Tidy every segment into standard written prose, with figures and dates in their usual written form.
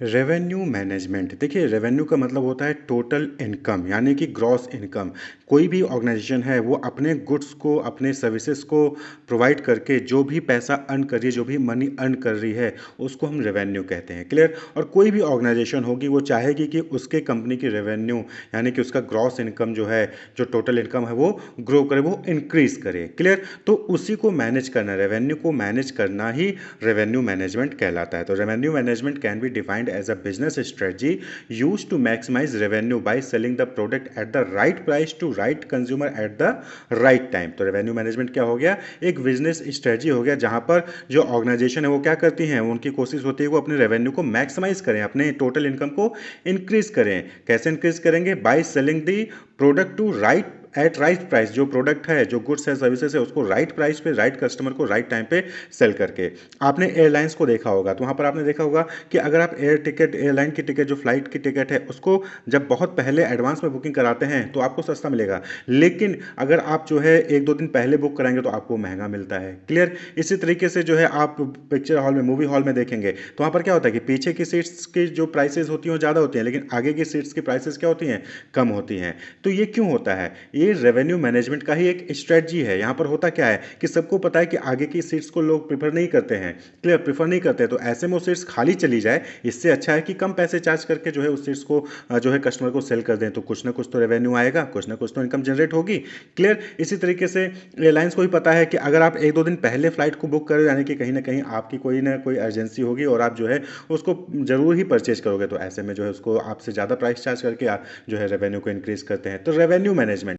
Revenue management, देखिए revenue का मतलब होता है टोटल इनकम, यानी कि ग्रॉस इनकम। कोई भी ऑर्गेनाइजेशन है वो अपने गुड्स को, अपने सर्विसेज को प्रोवाइड करके जो भी पैसा अर्न कर रही है, जो भी मनी अर्न कर रही है, उसको हम रेवेन्यू कहते हैं। क्लियर। और कोई भी ऑर्गेनाइजेशन होगी वो चाहेगी कि उसके कंपनी की रेवेन्यू, यानी कि उसका ग्रॉस इनकम जो है, जो टोटल इनकम है वो ग्रो करे, वो इंक्रीज करे। क्लियर। तो उसी को मैनेज करना, रेवेन्यू को मैनेज करना ही रेवेन्यू मैनेजमेंट कहलाता है। तो revenue management can be defined as a business strategy used to maximize revenue by selling the product at the right price to right consumer at the right time। तो revenue management क्या हो गया? एक business strategy हो गया, जहां पर जो ऑर्गेनाइजेशन है वो क्या करती हैं, उनकी कोशिश होती है वो अपने रेवेन्यू को मैक्सिमाइज करें, अपने टोटल इनकम को इंक्रीज करें। कैसे इंक्रीज करेंगे? By selling the product to right at right price. जो प्रोडक्ट है, जो गुड्स है, सर्विसेज है, उसको राइट प्राइस पे, राइट कस्टमर को राइट टाइम पे सेल करके। आपने एयरलाइंस को देखा होगा, तो वहाँ पर आपने देखा होगा कि अगर आप एयरलाइन की टिकट, जो फ्लाइट की टिकट है, उसको जब बहुत पहले एडवांस में बुकिंग कराते हैं तो आपको सस्ता मिलेगा, लेकिन अगर आप जो है एक दो दिन पहले बुक कराएंगे तो आपको महंगा मिलता है। क्लियर। इसी तरीके से जो है आप पिक्चर हॉल में, मूवी हॉल में देखेंगे तो वहाँ पर क्या होता है कि पीछे की सीट्स की जो प्राइसेस होती हैं वो ज़्यादा होती हैं, लेकिन आगे की सीट्स की प्राइसेस क्या होती हैं? कम होती हैं। तो ये क्यों होता है? ये रेवेन्यू मैनेजमेंट का ही एक स्ट्रेटजी है। यहाँ पर होता क्या है कि सबको पता है कि आगे की सीट्स को लोग प्रीफर नहीं करते हैं। क्लियर। प्रीफर नहीं करते, तो ऐसे में वो सीट्स खाली चली जाए, इससे अच्छा है कि कम पैसे चार्ज करके जो है उस सीट्स को जो है कस्टमर को सेल कर दें, तो कुछ ना कुछ तो रेवेन्यू आएगा, कुछ ना कुछ तो इनकम जनरेट होगी। क्लियर। इसी तरीके से एयरलाइंस को भी पता है कि अगर आप एक दो दिन पहले फ्लाइट को बुक करें, यानी कि कहीं ना कहीं आपकी कोई ना कोई अर्जेंसी होगी और आप जो है उसको जरूर ही परचेज करोगे, तो ऐसे में जो है उसको आपसे ज़्यादा प्राइस चार्ज करके आप जो है रेवेन्यू को इंक्रीज करते हैं। तो रेवेन्यू मैनेजमेंट,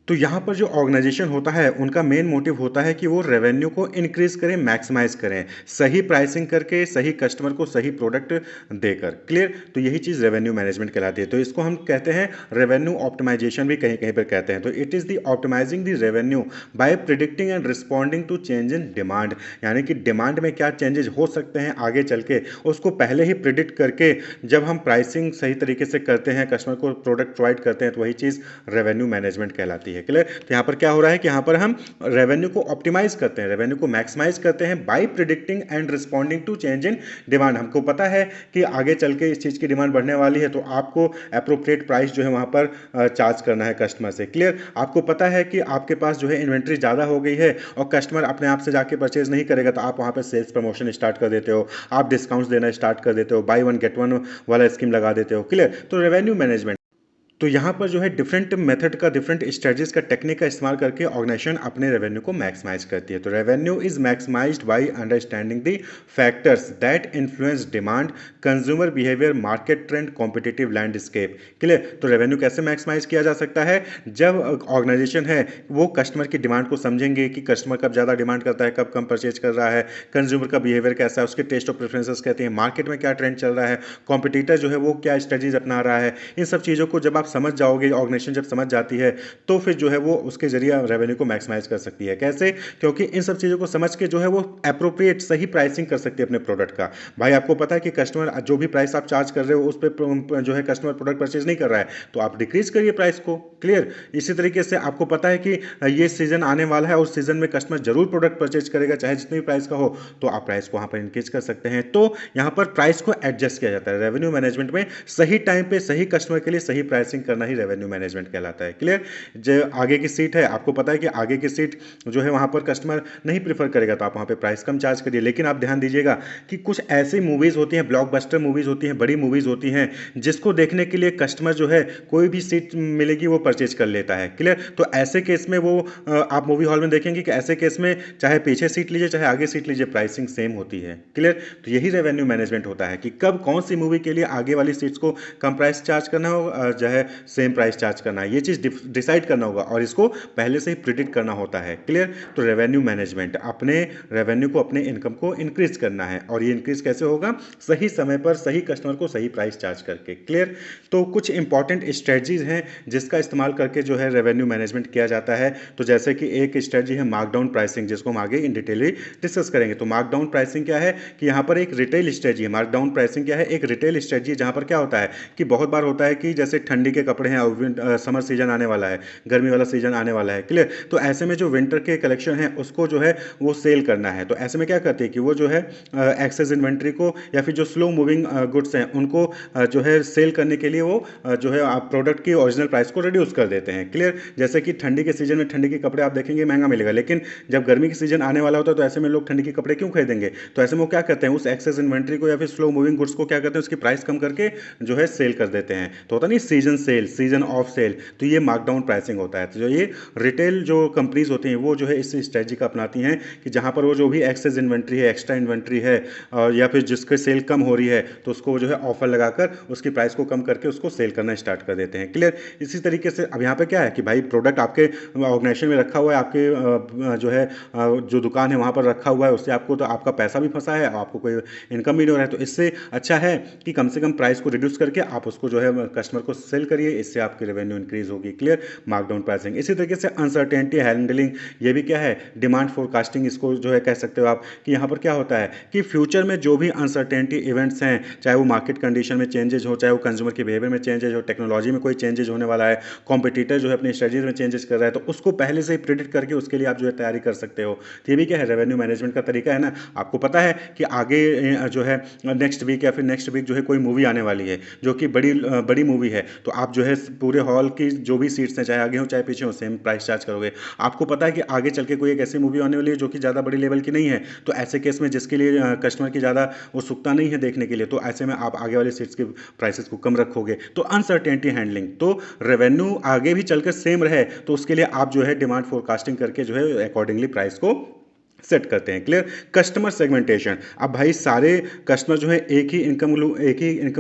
तो यहाँ पर जो ऑर्गेनाइजेशन होता है उनका मेन मोटिव होता है कि वो रेवेन्यू को इंक्रीज करें, मैक्सिमाइज करें, सही प्राइसिंग करके, सही कस्टमर को सही प्रोडक्ट देकर। क्लियर। तो यही चीज़ रेवेन्यू मैनेजमेंट कहलाती है। तो इसको हम कहते हैं रेवेन्यू ऑप्टिमाइजेशन भी कहीं कहीं पर कहते हैं। तो it is the optimising the revenue by predicting and responding to change in demand, यानी कि डिमांड में क्या चेंजेस हो सकते हैं आगे चल के, उसको पहले ही प्रिडिक्ट करके जब हम प्राइसिंग सही तरीके से करते हैं, कस्टमर को प्रोडक्ट प्रोवाइड करते हैं, तो वही चीज़ रेवेन्यू मैनेजमेंट कहलाती है। क्लियर। तो यहाँ पर क्या हो रहा है कि यहाँ पर हम रेवेन्यू को ऑप्टिमाइज करते हैं, रेवेन्यू को मैक्सिमाइज करते हैं by predicting and responding to change in demand. हमको पता है कि आगे चल के इस चीज़ की डिमांड बढ़ने वाली है, तो आपको अप्रोप्रिएट प्राइस जो है वहाँ पर चार्ज करना है कस्टमर से। क्लियर। आपको पता है कि आपके पास जो है इन्वेंट्री ज़्यादा हो गई है और कस्टमर अपने आप से जाके परचेज नहीं करेगा, तो आप वहाँ पर सेल्स प्रमोशन स्टार्ट कर देते हो, आप डिस्काउंट्स देना स्टार्ट कर देते हो, बाई वन गेट वन वाला स्कीम लगा देते हो। क्लियर। तो रेवेन्यू मैनेजमेंट, तो यहाँ पर जो है डिफरेंट मेथड का, डिफरेंट स्ट्रेटजीज का, टेक्निक का इस्तेमाल करके ऑर्गेनाइजेशन अपने रेवेन्यू को मैक्सिमाइज करती है। तो revenue is maximised by understanding the factors that influence demand, consumer behaviour, market trend, competitive landscape. Clear. तो रेवेन्यू कैसे मैक्सिमाइज किया जा सकता है? जब ऑर्गेनाइजेशन है वो कस्टमर की डिमांड को समझेंगे कि कस्टमर कब ज़्यादा डिमांड करता है, कब कम परचेज कर रहा है, कंज्यूमर का बिहेवियर कैसा है, उसके टेस्ट और प्रेफरेंसेस कहते हैं, मार्केट में क्या ट्रेंड चल रहा है, कॉम्पिटिटर जो है वो क्या स्ट्रेटजीज अपना रहा है। इन सब चीज़ों को जब आप समझ जाओगे, ऑर्गेनाइजेशन जब समझ जाती है, तो फिर जो है वो उसके जरिए रेवेन्यू को मैक्सिमाइज कर सकती है। कैसे? क्योंकि इन सब चीज़ों को समझ के जो है वो अप्रोप्रिएट सही प्राइसिंग कर सकती है अपने प्रोडक्ट का। भाई आपको पता है कि कस्टमर जो भी प्राइस आप चार्ज कर रहे हो उस पर जो है कस्टमर प्रोडक्ट परचेज नहीं कर रहा है, तो आप डिक्रीज करिए प्राइस को। क्लियर। इसी तरीके से आपको पता है कि ये सीजन आने वाला है, उस सीजन में कस्टमर जरूर प्रोडक्ट परचेज करेगा, चाहे जितनी भी प्राइस का हो, तो आप प्राइस को वहां पर इंक्रीज कर सकते हैं। तो यहां पर प्राइस को एडजस्ट किया जाता है। रेवेन्यू मैनेजमेंट में सही टाइम पे सही कस्टमर के लिए सही प्राइसिंग करना ही रेवेन्यू मैनेजमेंट कहलाता है। क्लियर। जो आगे की सीट है, आपको पता है कि आगे की सीट जो है वहां पर कस्टमर नहीं प्रीफर करेगा, तो आप वहां पे प्राइस कम चार्ज करिए। लेकिन आप ध्यान दीजिएगा कि कुछ ऐसी मूवीज होती हैं, ब्लॉकबस्टर मूवीज होती हैं, बड़ी मूवीज होती हैं, जिसको देखने के लिए कस्टमर जो है कोई भी सीट मिलेगी वो परचेज कर लेता है। क्लियर। तो ऐसे केस में वो आप मूवी हॉल में देखेंगे कि ऐसे केस में चाहे पीछे सीट लीजिए चाहे आगे सीट लीजिए, प्राइसिंग सेम होती है। क्लियर। तो यही रेवेन्यू मैनेजमेंट होता है कि कब कौन सी मूवी के लिए आगे वाली सीट्स को कम प्राइस चार्ज करना होगा, जो है सेम प्राइस चार्ज करना है, ये चीज़ डिसाइड करना होगा और इसको पहले से ही प्रिडिक्ट करना होता है। क्लियर। तो रेवेन्यू मैनेजमेंट, अपने रेवेन्यू को, अपने इनकम को इंक्रीज करना है, और ये इंक्रीज कैसे होगा? सही समय पर सही कस्टमर को सही प्राइस चार्ज करके। क्लियर। तो कुछ इंपॉर्टेंट स्ट्रेटजीज हैं जिसका इस्तेमाल करके जो है रेवेन्यू मैनेजमेंट किया जाता है। तो जैसे कि एक स्ट्रेटजी है मार्कडाउन प्राइसिंग, जिसको हम आगे इन डिटेल डिस्कस करेंगे। तो मार्कडाउन प्राइसिंग क्या है कि यहाँ पर एक रिटेल स्ट्रेटजी है। मार्कडाउन प्राइसिंग क्या है? एक रिटेल स्ट्रेटजी, जहाँ पर क्या होता है कि बहुत बार होता है कि जैसे ठंडी के कपड़े हैं और समर सीजन आने वाला है, गर्मी वाला सीजन आने वाला है, क्लियर। तो ऐसे में जो विंटर के कलेक्शन है उसको जो है वो सेल करना है, तो ऐसे में क्या करते हैं कि वो जो है एक्सेस इन्वेंट्री को या फिर जो स्लो मूविंग गुड्स हैं उनको जो है सेल करने के लिए वो जो है आप प्रोडक्ट की ओरिजिनल प्राइस को रिड्यूस कर देते हैं, क्लियर। जैसे कि ठंडी के सीजन में ठंडी के कपड़े आप देखेंगे महंगा मिलेगा, लेकिन जब गर्मी की सीजन आने वाला होता है तो ऐसे में लोग ठंडी के कपड़े क्यों खरीदेंगे, तो ऐसे में वो क्या करते हैं उस एक्सेस इन्वेंट्री को या फिर स्लो मूविंग गुड्स को क्या करते हैं उसकी प्राइस कम करके जो है सेल कर देते हैं। तो होता नहीं season sale, season of sale, तो ये मार्कडाउन प्राइसिंग होता है। तो जो ये रिटेल जो कंपनीज होती हैं वो जो है इस स्ट्रेटजी का अपनाती हैं कि जहां पर वो जो भी एक्सेस इन्वेंट्री है, एक्स्ट्रा इन्वेंट्री है और या फिर जिसकी सेल कम हो रही है तो उसको जो है ऑफर लगाकर उसकी प्राइस को कम करके उसको सेल करना स्टार्ट कर देते हैं, क्लियर। इसी तरीके से अब यहाँ पे क्या है कि भाई प्रोडक्ट आपके ऑर्गेनाइजेशन में रखा हुआ है, आपके जो है जो दुकान है वहाँ पर रखा हुआ है, उससे आपको तो आपका पैसा भी फंसा है और आपको कोई इनकम भी नहीं हो रहा है, तो इससे अच्छा है कि कम से कम प्राइस को रिड्यूस करके आप उसको जो है कस्टमर को सेल करिए, इससे आपकी रेवेन्यू इंक्रीज होगी, क्लियर। Markdown pricing. इसी तरीके से अनसर्टेनिटी हैंडलिंग, ये भी क्या है डिमांड फोरकास्टिंग, इसको जो है कह सकते हो आप कि यहाँ पर क्या होता है कि फ्यूचर में जो भी अनसर्टेनिटी इवेंट्स हैं, चाहे वो मार्केट कंडीशन में चेंजेस हो, चाहे वो कंज्यूमर के बिहेवियर में चेंजेस हो, टेक्नोलॉजी में कोई चेंजेस होने वाला है, कॉम्पिटिटर जो है अपनी स्ट्रेटजीज में चेंजेस कर रहा है, तो उसको पहले से ही प्रिडिक्ट करके उसके लिए आप जो है तैयारी कर सकते हो। तो ये भी क्या है रेवेन्यू मैनेजमेंट का तरीका है ना। आपको पता है कि आगे जो है नेक्स्ट वीक या फिर नेक्स्ट वीक जो है कोई मूवी आने वाली है जो कि बड़ी मूवी है, तो आप जो है पूरे हॉल की जो भी सीट्स हैं चाहे आगे हो चाहे पीछे हो सेम प्राइस चार्ज करोगे। आपको पता है कि आगे चल के कोई एक ऐसी मूवी आने वाली है जो कि ज़्यादा बड़ी लेवल की नहीं है, तो ऐसे केस में जिसके लिए कस्टमर की ज़्यादा उत्सुकता नहीं है देखने के लिए, तो ऐसे में आप आगे वाले सीट्स के प्राइसेस को कम रखोगे। तो अनसर्टेनिटी हैंडलिंग, तो रेवेन्यू आगे भी चलकर सेम रहे तो उसके लिए आप जो है डिमांड फोरकास्टिंग करके जो है अकॉर्डिंगली प्राइस को सेट करते हैं, क्लियर। कस्टमर सेगमेंटेशन, अब भाई सारे कस्टमर जो है एक ही इनकम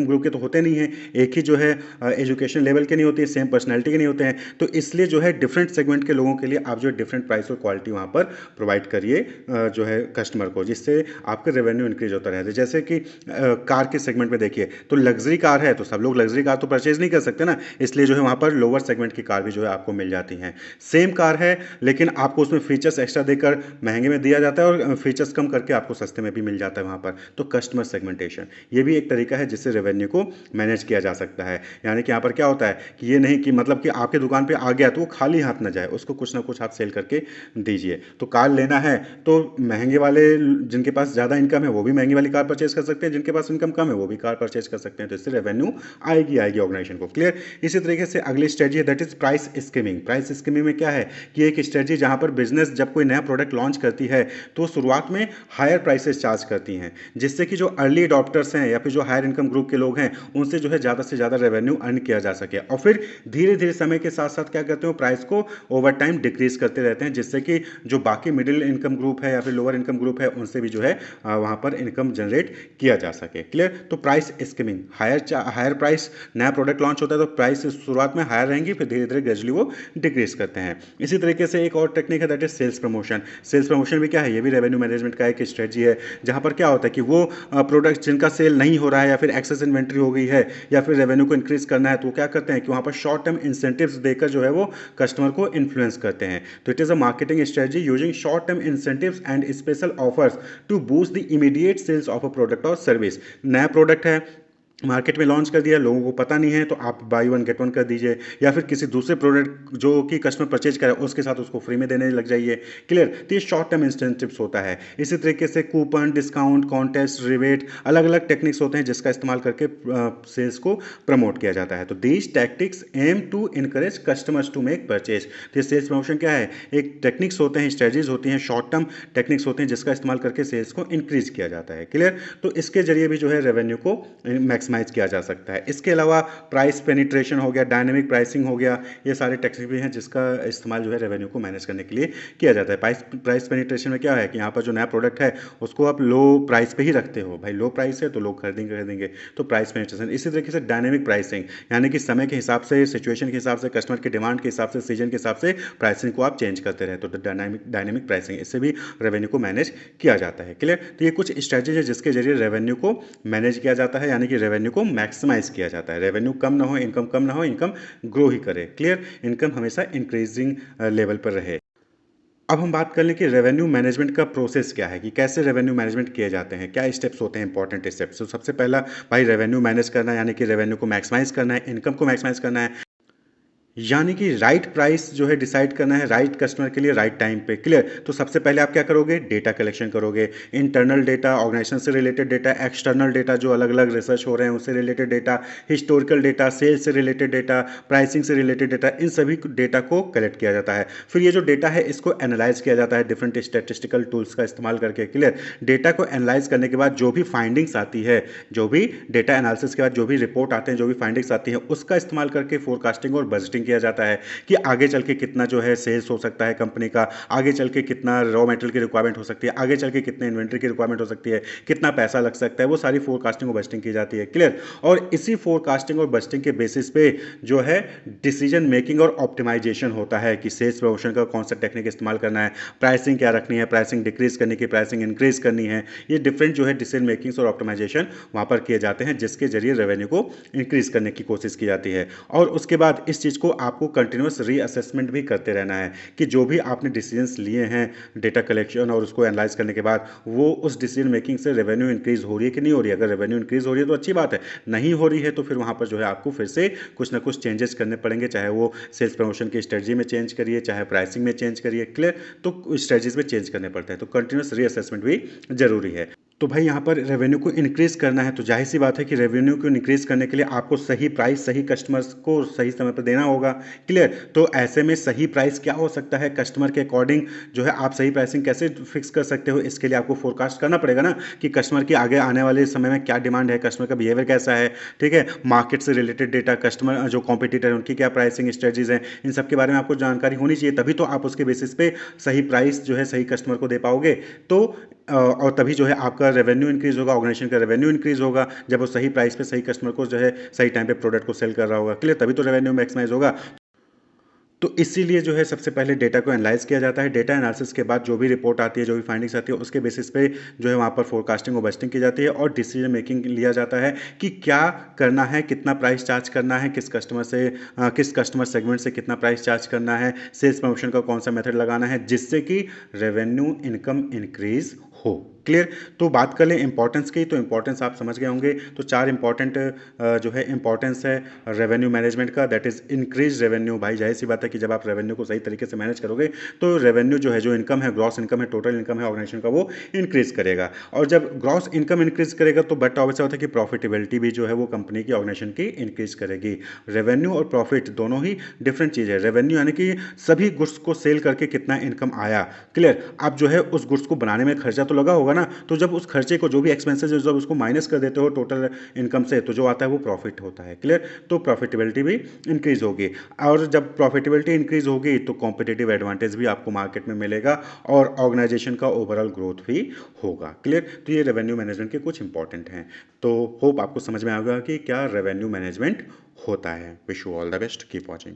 ग्रुप के तो होते नहीं हैं, एक ही जो है एजुकेशन लेवल के नहीं होते, सेम पर्सनैलिटी के नहीं होते हैं, तो इसलिए जो है डिफरेंट सेगमेंट के लोगों के लिए आप जो है डिफरेंट प्राइस और क्वालिटी वहाँ पर प्रोवाइड करिए जो है कस्टमर को, जिससे आपका रेवेन्यू इंक्रीज होता रहता है। जैसे कि कार के सेगमेंट में देखिए तो लग्जरी कार है तो सब लोग लग्जरी कार तो परचेज नहीं कर सकते ना, इसलिए जो है वहाँ पर लोअर सेगमेंट की कार भी जो है आपको मिल जाती हैं। सेम कार है लेकिन आपको उसमें फीचर्स एक्स्ट्रा देकर महंगे में दिया जाता है और फीचर्स कम करके आपको सस्ते में भी मिल जाता है वहाँ पर, तो कस्टमर सेगमेंटेशन ये भी एक तरीका है जिससे रेवेन्यू को मैनेज किया जा सकता है। यानी कि यहाँ पर क्या होता है कि ये नहीं कि मतलब कि आपके दुकान पे आ गया तो वो खाली हाथ ना जाए, उसको कुछ ना कुछ आप सेल करके दीजिए। तो कार लेना है तो महंगे वाले जिनके पास ज़्यादा इनकम है वो भी महंगी वाली कार परचेज कर सकते हैं, जिनके पास इनकम कम है वो भी कार परचेज कर सकते हैं, तो इससे रेवेन्यू आएगी ऑर्गेनाइजेशन को, क्लियर। इसी तरीके से अगली स्ट्रेटजी है that is price skimming. Price skimming में क्या है कि एक स्ट्रेटजी जहाँ पर बिजनेस जब कोई नया प्रोडक्ट लॉन्च करती है तो शुरुआत में हायर प्राइसेस चार्ज करती हैं, जिससे कि जो अर्ली अडॉप्टर्स हैं या फिर जो हायर इनकम ग्रुप के लोग हैं उनसे जो है ज़्यादा से ज़्यादा रेवेन्यू अर्न किया जा सके, और फिर धीरे धीरे समय के साथ साथ क्या करते हो प्राइस को ओवर टाइम डिक्रीज करते रहते हैं, जिससे कि जो बाकी मिडिल इनकम ग्रुप है या फिर लोअर इनकम ग्रुप है उनसे भी जो है वहाँ पर इनकम जनरेट किया जा सके, क्लियर। तो प्राइस स्कीमिंग, हायर प्राइस, नया प्रोडक्ट लॉन्च होता है तो प्राइस शुरुआत में हायर रहेंगी फिर धीरे धीरे ग्रेजुअली वो डिक्रीज करते हैं। इसी तरीके से एक और टेक्निक है that is sales promotion. Sales promotion भी क्या है, ये भी रेवेन्यू मैनेजमेंट का एक स्ट्रेटजी है, जहां पर क्या होता है कि वो प्रोडक्ट जिनका सेल नहीं हो रहा है या फिर एक्सेस इन्वेंट्री हो गई है या फिर रेवेन्यू को इंक्रीज करना है तो वो क्या करते हैं कि वहां पर शॉर्ट टर्म इंसेंटिव्स देकर जो है वो कस्टमर को इन्फ्लुएंस करते हैं। तो it is a marketing strategy using short term incentives and special offers to boost the immediate sales of a product और सर्विस। नया प्रोडक्ट है मार्केट में लॉन्च कर दिया, लोगों को पता नहीं है तो आप बाई वन गेट वन कर दीजिए, या फिर किसी दूसरे प्रोडक्ट जो कि कस्टमर परचेज करे उसके साथ उसको फ्री में देने लग जाइए, क्लियर। तो ये शॉर्ट टर्म इंसेंटिव्स होता है। इसी तरीके से कूपन, डिस्काउंट, कॉन्टेस्ट, रिवेट, अलग अलग टेक्निक्स होते हैं जिसका इस्तेमाल करके सेल्स को प्रमोट किया जाता है। तो these tactics aim to encourage customers to make purchase. तो ये सेल्स प्रमोशन क्या है, एक टेक्निक्स होते हैं, स्ट्रेटजीज होती हैं, शॉर्ट टर्म टेक्निक्स होते हैं जिसका इस्तेमाल करके सेल्स को इंक्रीज किया जाता है, क्लियर। तो इसके जरिए भी जो है रेवेन्यू को मैक्सिमाइज किया जा सकता है। इसके अलावा प्राइस पेनिट्रेशन हो गया, डायनेमिक प्राइसिंग हो गया, ये सारे टेक्निक भी हैं जिसका इस्तेमाल जो है रेवेन्यू को मैनेज करने के लिए किया जाता है। प्राइस पेनिट्रेशन में क्या है कि यहाँ पर जो नया प्रोडक्ट है उसको आप लो प्राइस पे ही रखते हो, भाई लो प्राइस है तो लोग खरीदेंगे, तो प्राइस पेनिट्रेशन। इसी तरीके से डायनेमिक प्राइसिंग, यानी कि समय के हिसाब से, सिचुएशन के हिसाब से, कस्टमर की डिमांड के हिसाब से, सीजन के हिसाब से प्राइसिंग को आप चेंज करते रहते हो, तो डायनेमिक प्राइसिंग, इससे भी रेवेन्यू को मैनेज किया जाता है, क्लियर। तो ये कुछ स्ट्रेटजी है जिसके जरिए रेवेन्यू को मैनेज किया जाता है, यानी कि रेवेन्यू को मैक्सिमाइज किया जाता है। रेवेन्यू कम ना हो, इनकम कम ना हो, इनकम ग्रो ही करे, क्लियर। इनकम हमेशा इंक्रीजिंग लेवल पर रहे। अब हम बात कर लें कि रेवेन्यू मैनेजमेंट का प्रोसेस क्या है, कि कैसे रेवेन्यू मैनेजमेंट किए जाते हैं, क्या स्टेप्स होते हैं, इंपॉर्टेंट स्टेप्स। तो सबसे पहला भाई रेवेन्यू मैनेज करना, यानी कि रेवेन्यू को मैक्सिमाइज करना है, इनकम को मैक्सिमाइज करना है। यानी कि राइट प्राइस जो है डिसाइड करना है राइट कस्टमर के लिए राइट टाइम पे। क्लियर? तो सबसे पहले आप क्या करोगे, डेटा कलेक्शन करोगे, इंटरनल डेटा, ऑर्गेनाइजेशन से रिलेटेड डेटा, एक्सटर्नल डेटा जो अलग अलग रिसर्च हो रहे हैं उससे related data, historical data, sales से रिलेटेड डेटा, प्राइसिंग से रिलेटेड डेटा, इन सभी डेटा को कलेक्ट किया जाता है। फिर ये जो डेटा है इसको एनालाइज किया जाता है डिफरेंट स्टेटिस्टिकल टूल्स का इस्तेमाल करके। क्लियर? डेटा को एनालाइज करने के बाद जो भी फाइंडिंग्स आती है, जो भी डेटा एनालिसिस के बाद जो भी रिपोर्ट आते हैं, जो भी फाइंडिंग्स आती है, उसका इस्तेमाल करके फोरकास्टिंग और बजटिंग किया जाता है कि आगे चल के कितना जो है सेल्स हो सकता है कंपनी का, आगे चल के कितना रॉ मटेरियल की रिक्वायरमेंट हो सकती है, आगे चल के कितने इन्वेंट्री की रिक्वायरमेंट हो सकती है, कितना पैसा लग सकता है, वो सारी फोरकास्टिंग और बजटिंग की जाती है। क्लियर? और इसी फोरकास्टिंग और बजटिंग के बेसिस पे जो है डिसीजन मेकिंग और ऑप्टिमाइजेशन होता है कि सेल्स प्रमोशन का कौन सा टेक्निक इस्तेमाल करना है, प्राइसिंग क्या रखनी है, प्राइसिंग डिक्रीज करनी की, प्राइसिंग इंक्रीज करनी है। ये डिफरेंट जो है डिसीजन मेकिंग्स और ऑप्टिमाइजेशन वहाँ पर किए जाते हैं जिसके जरिए रेवेन्यू को इंक्रीज करने की कोशिश की जाती है। और उसके बाद इस चीज़ को आपको कंटिन्यूस रीअसेसमेंट भी करते रहना है कि जो भी आपने डिसीजंस लिए हैं डेटा कलेक्शन और उसको एनालाइज करने के बाद वो उस डिसीजन मेकिंग से रेवेन्यू इंक्रीज हो रही है कि नहीं हो रही है। अगर रेवेन्यू इंक्रीज हो रही है तो अच्छी बात है, नहीं हो रही है तो फिर वहाँ पर जो है आपको फिर से कुछ ना कुछ चेंजेस करने पड़ेंगे, चाहे वो सेल्स प्रमोशन की स्ट्रेटजी में चेंज करिए, चाहे प्राइसिंग में चेंज करिए। क्लियर? तो स्ट्रेटजीज में चेंज करने पड़ते हैं, तो कंटिन्यूस रीअसेसमेंट भी जरूरी है। तो भाई यहाँ पर रेवेन्यू को इंक्रीज करना है तो जाहिर सी बात है कि रेवेन्यू को इंक्रीज करने के लिए आपको सही प्राइस सही कस्टमर्स को सही समय पर देना होगा। क्लियर? तो ऐसे में सही प्राइस क्या हो सकता है कस्टमर के अकॉर्डिंग जो है आप सही प्राइसिंग कैसे फिक्स कर सकते हो, इसके लिए आपको फोरकास्ट करना पड़ेगा ना कि कस्टमर की आगे आने वाले समय में क्या डिमांड है, कस्टमर का बिहेवियर कैसा है। ठीक है? मार्केट से रिलेटेड डेटा, कस्टमर जो कॉम्पिटिटर है उनकी क्या प्राइसिंग स्ट्रेटजीज हैं, इन सब के बारे में आपको जानकारी होनी चाहिए, तभी तो आप उसके बेसिस पे सही प्राइस जो है सही कस्टमर को दे पाओगे। तो और तभी जो है आपका रेवेन्यू इंक्रीज होगा, ऑर्गेनाइजेशन का रेवेन्यू इंक्रीज होगा जब वो सही प्राइस पे सही कस्टमर को जो है सही टाइम पे प्रोडक्ट को सेल कर रहा होगा। क्लियर? तभी तो रेवेन्यू मैक्सिमाइज होगा। तो इसीलिए जो है सबसे पहले डेटा को एनालाइज किया जाता है, डेटा एनालिसिस के बाद जो भी रिपोर्ट आती है, जो भी फाइंडिंग्स आती है, उसके बेसिस पे जो है वहाँ पर फोरकास्टिंग और बजटिंग की जाती है और डिसीजन मेकिंग लिया जाता है कि क्या करना है, कितना प्राइस चार्ज करना है, किस कस्टमर सेगमेंट से कितना प्राइस चार्ज करना है, सेल्स प्रमोशन का कौन सा मेथड लगाना है जिससे कि रेवेन्यू इनकम इंक्रीज हो। क्लियर? तो बात कर लें इंपॉर्टेंस की, तो इंपॉर्टेंस आप समझ गए होंगे। तो चार इंपॉर्टेंट जो है इंपॉर्टेंस है रेवेन्यू मैनेजमेंट का, दैट इज इंक्रीज रेवेन्यू। भाई जाहिर सी बात है कि जब आप रेवेन्यू को सही तरीके से मैनेज करोगे तो रेवेन्यू जो है, जो इनकम है, ग्रॉस इनकम है, टोटल इनकम है ऑर्गेनाइजेशन का, वो इंक्रीज करेगा। और जब ग्रॉस इनकम इंक्रीज करेगा तो बट ऑब्वियस होता है कि प्रॉफिटेबिलिटी भी जो है वो कंपनी की ऑर्गेनाइजेशन की इंक्रीज करेगी। रेवेन्यू और प्रॉफिट दोनों ही डिफरेंट चीज़ है। रेवेन्यू यानी कि सभी गुड्स को सेल करके कितना इनकम आया। क्लियर? आप जो है उस गुड्स को बनाने में खर्चा तो लगा होगा ना, तो जब उस खर्चे को जो भी एक्सपेंसेस है जब उसको माइनस कर देते हो टोटल इनकम से तो जो आता है वो प्रॉफिट होता है। क्लियर? तो प्रॉफिटेबिलिटी भी इंक्रीज होगी और जब प्रॉफिटेबिलिटी इंक्रीज होगी तो कॉम्पिटिटिव एडवांटेज भी आपको मार्केट में मिलेगा और ऑर्गेनाइजेशन का ओवरऑल ग्रोथ भी होगा। क्लियर? तो ये रेवेन्यू मैनेजमेंट के कुछ इंपॉर्टेंट हैं। तो होप आपको समझ में आ गया कि क्या रेवेन्यू मैनेजमेंट होता है। Wish you all the best, keep watching.